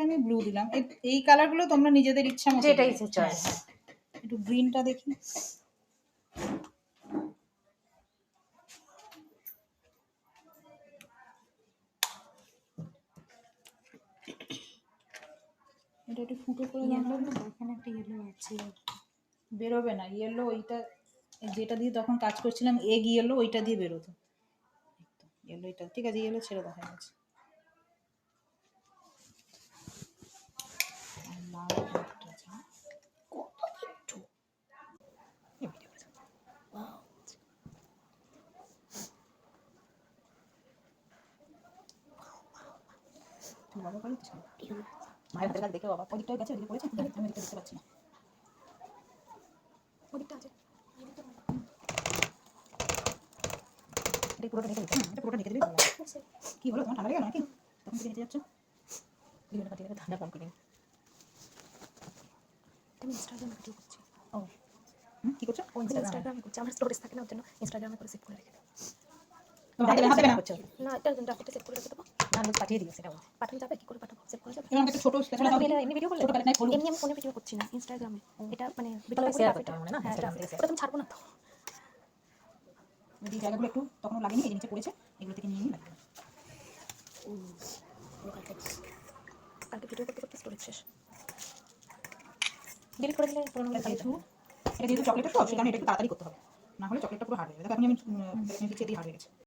আমি ব্লু দিলাম। এই কালারগুলো তোমরা নিজেদের ইচ্ছা মতো যেটাই দেবে। চয়েস। হ্যাঁ, একটু গ্রিনটা দেখি। এটা একটু ফুটো করে দাও না। এখানে একটা ইয়েলো আছে, বেরোবে না ইয়েলো, ওইটা যেটা দিয়ে তখন কাজ করছিলাম এগ ইয়েলো, ওইটা দিয়ে বেরোতো। ইয়েলো এটা ঠিক আছে, ইয়েলো ছেড়ে দেখা গেছে। আর লাল একটা আছে না? কত কিচ্ছু। তুমি বাবা করে দিচ্ছ মায়ের হাতের কাজ দেখে বাবা ওদিকটাও গেছে, ওদিকে পড়েছে, আমি ওদিকটা দেখতে পাচ্ছি না। ওদিকটা আছে, এটা পুরোটা ঢেকে দিতে। এটা পুরোটা ঢেকে দিবি। কি হলো, তোমার ঠান্ডা লেগে গেল নাকি? তখন থেকে হেঁটে যাচ্ছ ভিডিওটা কাটিয়ে ঠান্ডা কম করে। আমি ইনস্টাগ্রামে ভিডিও করছি। ও কি করছো? ও ইনস্টাগ্রামে করছি, আমার স্টোরিজ থাকে না, ওর জন্য ইনস্টাগ্রামে করে সেভ করে রেখে দেবো। হাতে না করছো না, এটা ড্রাফটে সেভ করে রেখে দেবো। না, আমি পাঠিয়ে দিই সেটা বলছি। পাঠানো যাবে? কি করে পাঠাবো? সেভ করা যাবে? এরকম একটা ছোট স্পেশাল তুমি এটা এমনি ভিডিও করলে? ছোট প্যালেট নাই হলুদ। এমনি আমি ফোনে ভিডিও করছি না, ইনস্টাগ্রামে। এটা মানে ভিডিও তাহলে করে শেয়ার ড্রাফটে। করতে হবে না হ্যাঁ, ইনস্টাগ্রাম থেকে ড্রাফটে। ওটা তুমি ছাড়বো না তো? এই জায়গাগুলো একটু তখনও লাগেনি, এই নিচে পড়েছে, এগুলো থেকে নিয়ে নিই লাগবে। কালকে ভিডিও করতে করতে স্টোরেজ শেষ। ডিলিট করে দিলে পুরোনো এটা যেহেতু চকলেটের তো সেখানে এটা একটু তাড়াতাড়ি করতে হবে, না হলে চকলেটটা পুরো হার্ড হয়ে যাবে। দেখো এখন আমি দিচ্ছি, এটি হার্ড হয়ে গেছে।